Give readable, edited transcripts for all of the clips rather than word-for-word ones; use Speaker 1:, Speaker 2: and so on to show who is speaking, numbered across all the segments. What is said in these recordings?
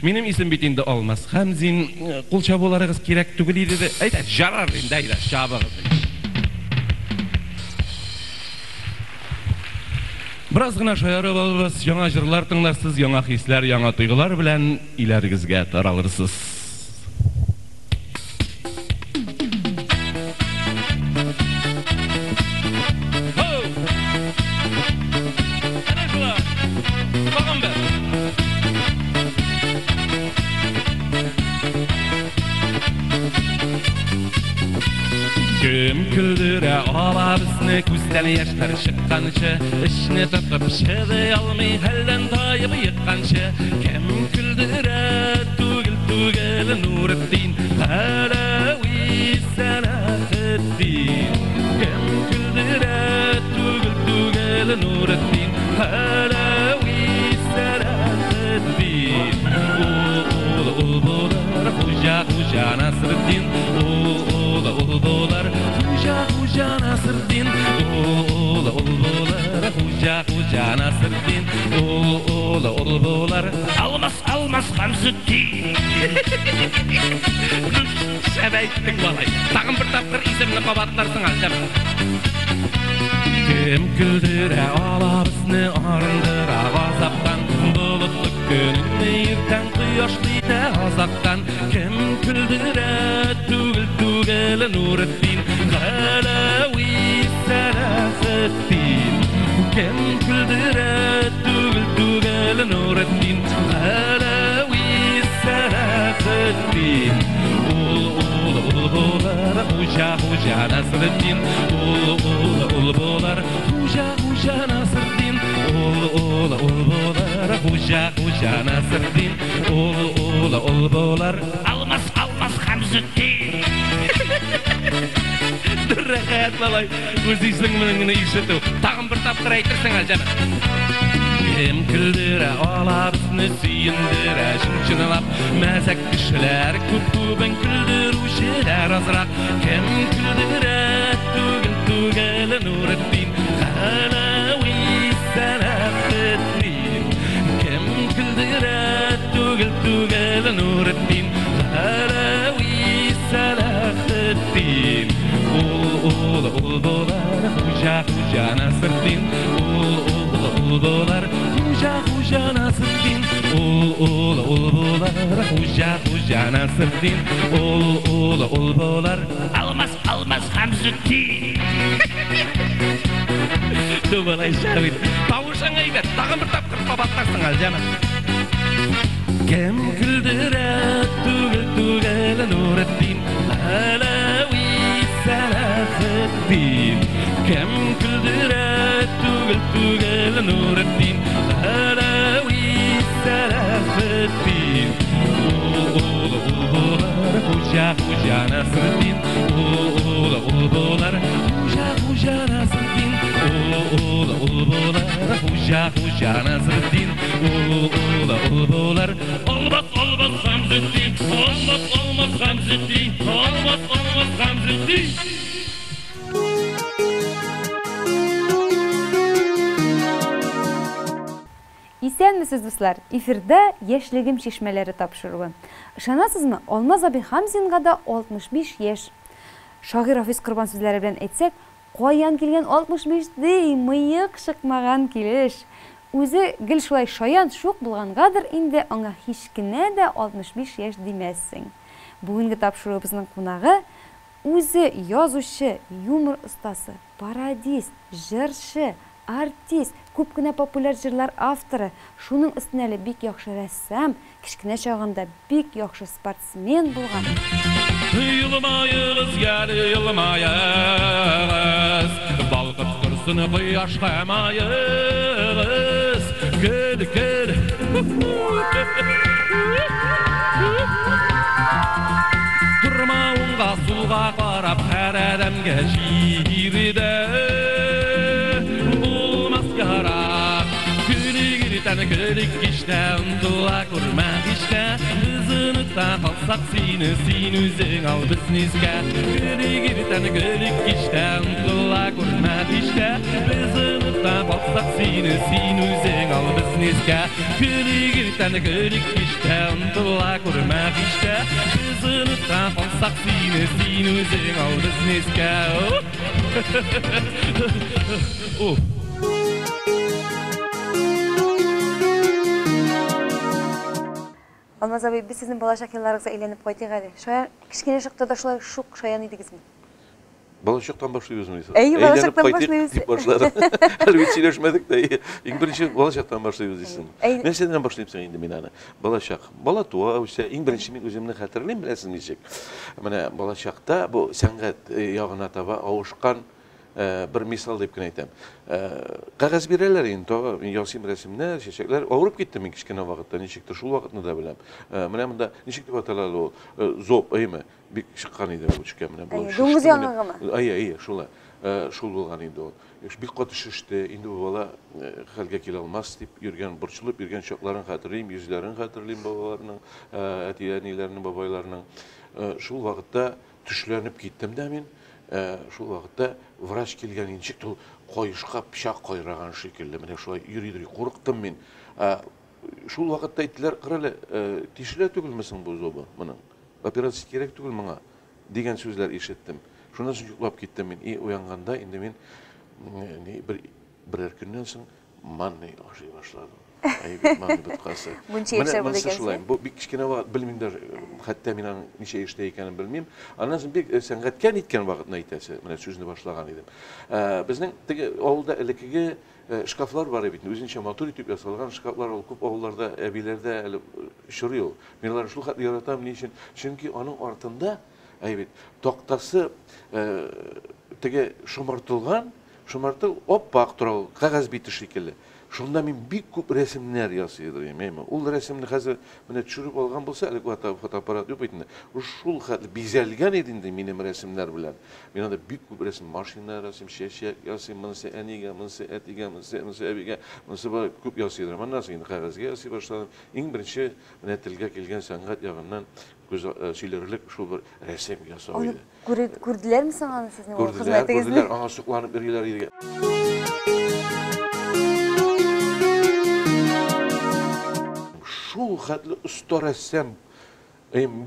Speaker 1: Минем исем бит инде Алмаз. Хамзин кулча буларыгыз кирәк түгел иде. Әйтә, жарар инде, әйдә, чабыгыз. Biraz гына шаярып алабыз, яңа җырлар тыңларсыз, яңа хисләр, яңа тойгылар белән иләрегезгә таралырсыз. Кем күлдерә ала безне күздән яшьләр чыкканчы, эшне тотып чыдый алмый хәлдән таеп йыкканчы. Кем күлдерә түгел Нуретдин, Галәви Сәлахетдин. Кем күлдерә түгел Нуретдин, Галәви Сәлахетдин. Ул булар хуҗа Насретдин, ул булар хуҗа Насретдин, ул булар хуҗа Насретдин, ул булар Алмаз Хамзетдин. Шәбәйттек балай, тагын бер тапкыр исемне кабатларсың әлдә. Кем күлдерә ала безне арындыра газаптан, болытлы көнне иртән кояшлы да азаптан. Кем күлдерә түгел Нуретдин, Галәви Сәлахетдин. Кем күлдерә түгел Нуретдин, Галәви Сәлахетдин. Ул булар хуҗа Насретдин, ул булар хуҗа Насретдин, ул булар хуҗа Насретдин, ул булар Алмаз Хамзетдин. Рәхәт балай, үз исеңнең генә ишетү. Тагын бер тапкыр әйтерсең әлҗәме. Кем күлдерә ала безне сөендерә чынлап, мәзәк кешеләр күп-күбен күлдерүчеләр азрак. Кем күлдерә түгел Нуретдин, Галәви Сәлахетдин. Кем күлдерә түгел Нуретдин, Галәви Сәлахетдин. Ул булар хуҗа Насретдин, ул булар хуҗа Насретдин, ул булар хуҗа Насретдин, ул булар Алмаз Хамзетдин. Тубалай шавит, тавышың әйбәт, тагын бер тапкыр кабатларсың әлҗәме. Кем күлдерә түгел Нуретдин, Галәви Сәлахетдин. Кем күлдерә түгел Нуретдин, Галәви Сәлахетдин. Ул булар хуҗа Насретдин, ул булар хуҗа Насретдин, ул булар хуҗа Насретдин, ул булар Алмаз Хамзетдин, Алмаз Хамзетдин, Алмаз Хамзетдин.
Speaker 2: Исәнмесез, дуслар, эфирдә яшьлегем чишмәләре тапшыруы. Ышанасызмы, Алмаз аби Хамзинга да 65 яшь. Шагыйрь Хафиз Корбан сүзләре белән әйтсәк, каян килгән 65 ди, мыек шыкмаган килеш. Үзе гел шулай шаян шук булгангадыр, инде аңа һич кенә дә 65 яшь димәссең. Бүгенге тапшыруыбызның кунагы үзе язучы, юмор остасы, пародист, җырчы, артист, күп кенә популяр җырлар авторы, шуның өстенә әле бик яхшы рәссам, кичкенә чагында бик яхшы спортсмен булган.
Speaker 1: Йылмайыгыз, яли йылмайыгыз, балкып торсын кояш хамайыгыз. Көл. Турмауыңга сулга карап, һәр адәмгә җирдә булмас ярак. Көлик кичтә, ындыла күрмәк ичтә, без оныта калсак сине, син үзең ал безне искә. Көлик кичтә, ындыла күрмәк ичтә, без оныта калсак сине, син үзең ал безне искә. Көлик işte unutula kurmak işte Biz unuttan olsak seni özün al bizni eske
Speaker 2: Алмаз абай, біз сіздің болашақ елларыңызға үйленіп қойдық әлі. Шаян, кішкене шақта да шулай шуқ шаян едіңізме?
Speaker 3: Балашақтан başlıyoruz muyuz?
Speaker 2: Балашақтан başlıyoruz.
Speaker 3: Başladım. Halbuki söyleşmedik de. İlk birinci Balashaqtan başlıyoruz desin. Ben senden başlayayım sen indi minana. Balashaq. Bala tuğa işte ilk birinci men özümden hatırlayayım bilesin diyecek. Mana Balashaqta bu sanat yağına taba avuşkan bir misal deyip aytam. Qog'oz berarlar endi, men yozim rasmlar, chechaklar, og'rib ketdim men kichkina vaqtda, nechikdir shul vaqtni da bilam. Mana bunda nechik deb ataladi o zob, aymi, bek chiqqan edi bu chiqqan mana bu.
Speaker 2: Do'ngiz yong'ig'imi?
Speaker 3: Ay, shul bo'lgan edi u. Bek qattiq shishdi, endi bu bola halga kela olmas deb yurgan, burchilib yurgan choqlarini xotirlayman, yuzlarini xotirlayman bobolarning, atiyanilarning, boboylarning. Shul vaqtda tushlanib ketdim-da men. Şul vaqtda vrach kelgan inchik qo'yishqa pichoq qo'yragan shekilli mana shulay yuriydi qo'rqdim men. Shul vaqtda aytdilar qirali tishlar tugilmasin bu zoba mana operatsiya kerak tugil menga degan so'zlar eshitdim. Shundan so'ng uxlab ketdim men. Uyanganda endi men bir kundan so'ng manni yashay boshladim. Manni bitqasi.
Speaker 2: Buncha yashar bo'lgan.
Speaker 3: Bu bir kichkina vaqt bilminglar, hatto men necha yoshda ekanimni bilmayman. Andan so'ng bir san'atga netgan vaqtni aytasi. Mana so'zni boshlagan edim. Bizning ovulda ilkigi shkaflar var edi. O'zincha motor etib yasalgan shkaflar ko'p ovullarda, abilarda shuriyo. Men ularni shu xat yaratam nechun? Chunki uning ortida aytib, to'xtasi shumartil oppoq turib qog'oz biti shekilli. Shunda men bir ko'p rasmlar yasaydim. Ul rasmni hozir mana tushirib olgan bo'lsa, fotoapparat yo'q endi. Shul xat bezalgan edi mening rasmlar bilan. Men unda bir ko'p rasm, mashina rasm, sheshak yasayman, bunisi aniga, bunisi atiga, bunisi abiga, bunisi ko'p yasaydim. Mana endi qog'ozga yasay boshladim. Eng birinchi mana tilga kelgan san'at yog'idan şeylerlik şu bir resim yasaydı.
Speaker 2: Gördülermi sana sizin o
Speaker 3: hizmetinizde? Gördüler, ana suqlanıp birgiler idi. Şu xatlı usta ressam,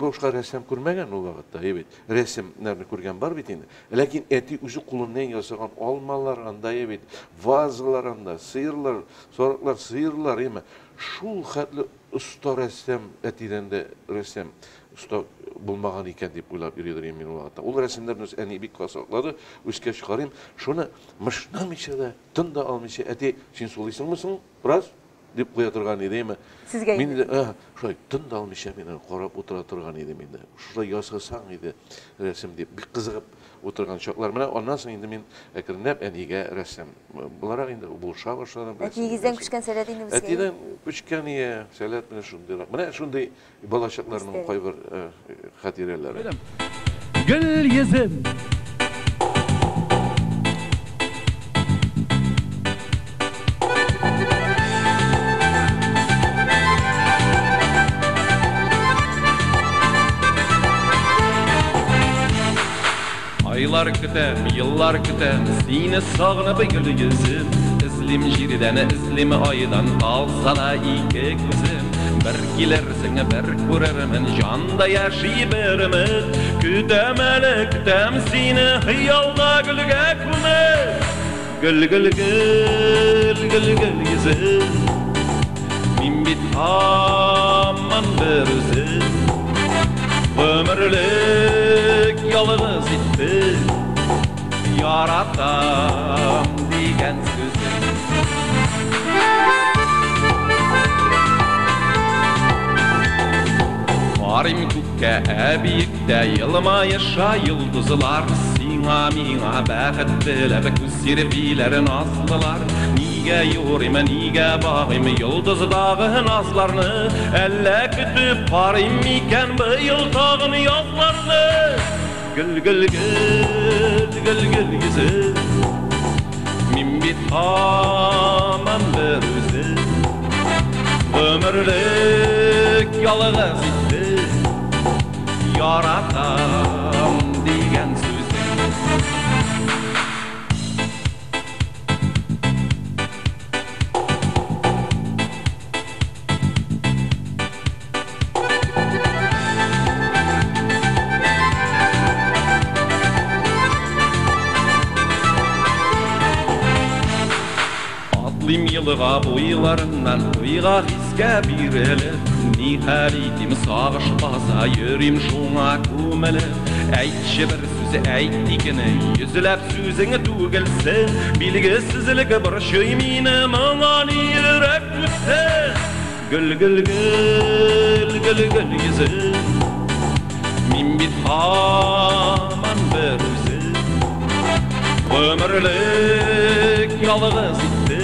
Speaker 3: boşqa ressam ko'rmagan o vaqtda, evet. Resimlerini ko'rgan bar bitindi. Lakin eti o'zi qo'lidan yasagan olmalar anda, evet, vazalar anda, sıyırlar, so'roqlar, sıyırlar, emi. Şu xatlı usta ressam etidan de ressam usta bulmagan ekan deb o'ylab yurdim men u vaqtda. Ul rasmlarni o'zi anibik qo'saqladi, o'zga chiqarim. Shuni mishnam ichida tinda olmishi ati sen so'laysingmi? Biroz deb qo'ya turgan edimi?
Speaker 2: Sizga
Speaker 3: men shoy tinda olmishi meni qarab o'tira turgan edim endi. Shunday yasasang edi rasm deb bir qiziqib o'tirgan choqlar bilan ondan so'ng endi men akrinab aniga rasm. Bular endi bo'lsha boshladim.
Speaker 2: Atigizdan kuchgan salatini bizga.
Speaker 3: Atidan kuchgan salat bilan shunday. Mana shunday balashaqlarning qo'y bir xotiralari.
Speaker 1: Gül yüzüm Aylar kütem, yıllar kütem, seni sağınıp gül yüzüm İzlim jirden, izlim aydan, kalsa da iki gözüm Bir gelirsin, bir görürüm, canda yaşayıp erimiz Kütem seni, hıyalda gülge kumuz Gül gül gül, gül gül yüzüm Min bit aman bir üzüm Ömürlük yalnız itti Yaratam diyen sözüm Varim kükke ebiyikte yılıma yaşa yıldızlar Sina mina bəxət dileb küsirbilərin aslılar Nige yorim, nige bağım yıldız dağın aslarını Elle kütüp parim iken bu yıltağın yazlarını Gül gül gül, gül gül yüzüm Min bit aman bir üzüm Ömürlük yalnız itti Yaratam diyen sözüm Буйга буйларыннан буйга хискә бирелеп, нихәлитим сагыш баса йөрим шуңа күмелеп. Әйтче бер сүз әйт дигене, йөзләп сүзеңе түгелсен, билгесезлек борчый мине моңа йөрәк үтсен. Гөл гөл гөл гөл гөл йөзем, мин бит һаман бер үзем, ömürlük yalğız itdi,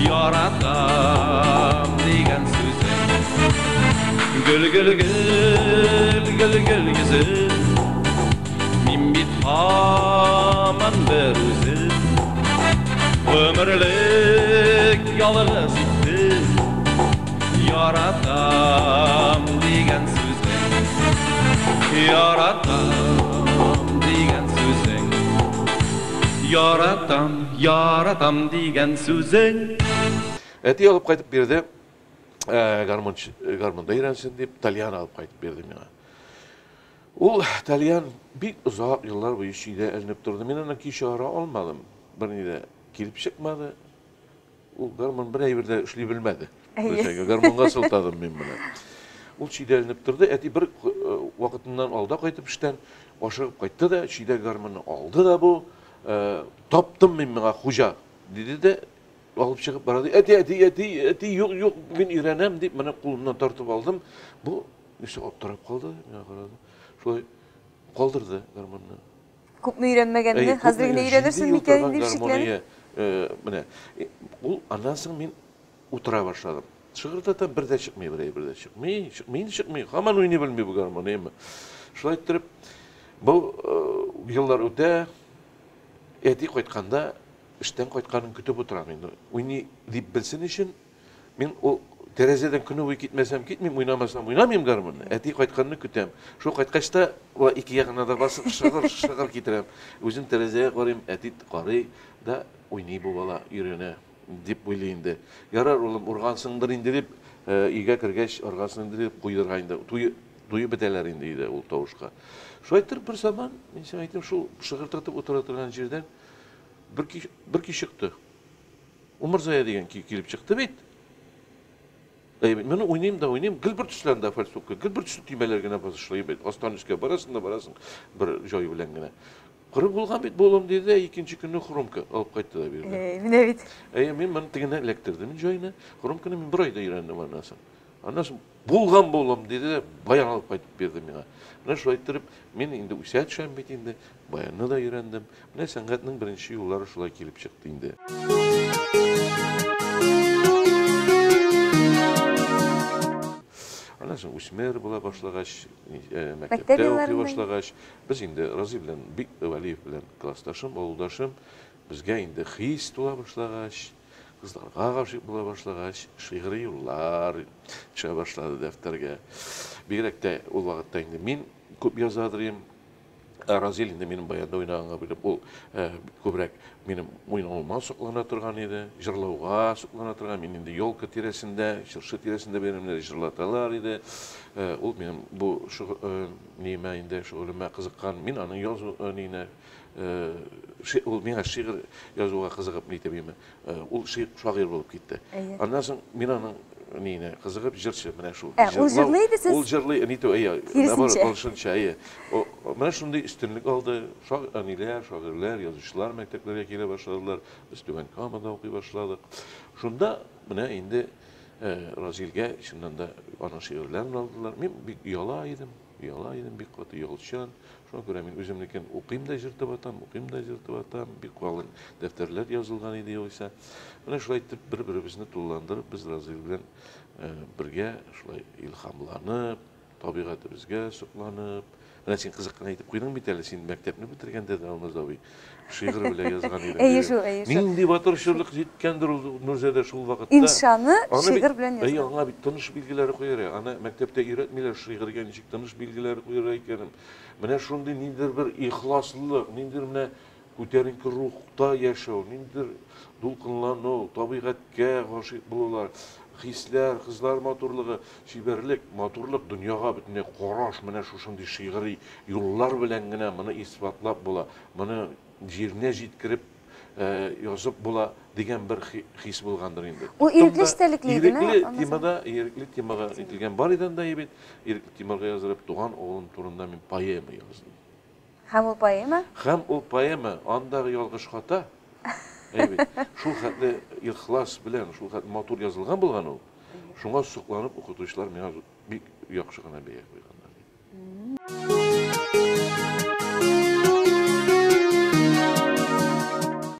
Speaker 1: yaratam degen sözüm. Gül gül gül gül gül yüzüm, min bit haman bir özüm, ömürlük yalğız itdi, yaratam degen sözüm. Yaratam degen sözüm. Yaratam, yaratam degen sözün.
Speaker 3: Әти алып қайтып берді, гармонда үйренсін деп, Тальян алып қайтып берді мені. Ол Тальян бик ұзақ жылдар бойы шүйде әлініп тұрды. Мен ана кеші ара алмадым. Бірінде келіп шықмады. Ол гармон бір әйбірде үшлей білмеді. Гармонға сылтадым мен мұны. Ол шүйде әлініп тұрды. Әти бір уақытынан алда қайтып іштен ашығып қайтты да, шүйде гармонны алды да бұл. Таптым мен меңа хужа dedi de alıp çıkıp bana eti yok ben öğrenem deyip bana kolumdan tartıp aldım. Bu işte oturup kaldı. Şöyle kaldırdı garmonunu.
Speaker 2: Kupmu öğrenmegende hazırlıkla öğrenirsin Mikail'in dipşikleri.
Speaker 3: Bu anasın ben otura başladım. Çıkırdadan bir de çıkmıyor, bir de çıkmıyor. Hemen oynayabilmiyor bu garmonu. Şöyle ettirip bu yıllar öte Eti koytkanda, işten koytkanın kütüp oturam енді. Oyni deyip bilsin için, men o terezeden күні oy gitmesem gitmeyim, oynamasam oynamayayım garmını. Eti koytkanını kütem. Şu koytkaçta iki yakına da basıp şıkır getirem. Özün terezeye koyayım, eti qarı da oynayı bu bala yürüne deyip oyleyindi. Yarar oğlum, organsındır indirip, iğe kırgeç organsındır indirip koydurgayında. Duyu biteler indiydi o tavuşka. Şu aytır bir zaman, men aytım şu şıkırtatıp oturatan жерден bir kişi çıktı. Umırzaya degen kelip çıktı beyt. Men oynayayım, gıl bir tüslerinde falsokka, gıl bir tüslü tüymelergene basışlayı beyt. Astan üstüge barasın bir joyu bilen gene. Kırıp olgan beyt bolum dedi de ikinci günü Xurumka alıp kayttı da birden.
Speaker 2: Mine beyt.
Speaker 3: Men tigine elektirdim joyuna. Xurumka'nı men bir ayda öğrendim anasın. Anasın bolgan dedi de bayan alıp kaytıp berdi mena. Mena şulay ettirip men indi üsaya düşen beyt indi. Bayanını da öğrendim. Mena sangatның birinci yolları şulay kelip çıktı indi. Anasın üsmer bola başlagaç, mektepte okuy başlagaç. Biz indi Razi bilen, Bik Valiyev bilen klastaşım, oğuldaşım. Bizge indi his tola başlagaç. Kızlarga gavşık bola başlagaç, şiiri yollar çığa başladı defterge. Birek de o vaqtda indi men köp yazadırım. Razil indi menin bayanda oynağına bilip, o köprek menin oynağıma soqlana turgan edi, jırlauğa soqlana turgan, men indi yolka tiresinde, şırşı tiresinde benimleri jırlatalar edi. Ol menin bu neyime indi, şuğulüme kızıqqan, men anın yazı neyine, ol mena şiir yazığa kızıqıp neytebeyim, ol şair bolup gitti. Anlasın, men anın neyine kızıqıp jırşı, mena şu.
Speaker 2: O jırlıydı siz?
Speaker 3: Ol jırlı, neyte
Speaker 2: Kirisince.
Speaker 3: Mana şunday üstünlük aldı. Şairler, yazıcılar mekteplere kele başladılar. Biz Tüven Kamada okuy başladık. Şunda mana indi Razilge şundan da ana şiirlerini aldılar. Men bir yala idim, bir katı yolçan. Şuna göre men özümlüken okuyayım da jırtıp atam, bir kalın defterler yazılgan idi oysa. Mana şulay etip bir-birimizni tullandırıp biz Razil bilen birge şulay ilhamlanıp, tabiatı bizge soqlanıp, Ana sen kızıqqan aytып qo'yding bit, sen maktabni bitirganda de Almazoviy şiir bile yazgan edi.
Speaker 2: Eyi şu.
Speaker 3: Nindi batırışırlık jetkendir Nurзада şul vaqtda.
Speaker 2: İnşanı şiir bilen yazgan.
Speaker 3: Ana bir tanış bilgileri koyar. Ana maktabda öğretmeler şiirga nechik tanış bilgileri koyar ekenim. Mana şunday nindir bir ixloslılık, nindir mana ko'tarinki ruhda yaşaw, nindir dulqinlanu, tabiatga g'oshik bo'lurlar. Hisler, kızlar motorluğu, şiberlik, motorluk dünyaga bütüne qaraş, mana şu şunday şiiri yollar bilen gene bunu isbatlap bola, bunu yerine jetkirip yazıp bula degen bir his bulgandır indi.
Speaker 2: O irikli istelikliydin, ha?
Speaker 3: İrikli temaga itilgen bar eden da ebet, irikli temaga yazılıp doğan oğlum turunda men poema yazdım.
Speaker 2: Hem o poema?
Speaker 3: Hem o poema andağı yalgış hata. Evet, şu hatlı ihlas bilen, şu hatlı motor yazılgan bulgan o. Şuna suqlanıp okutuşlar mena bir yaxşı gana beye koyganlar.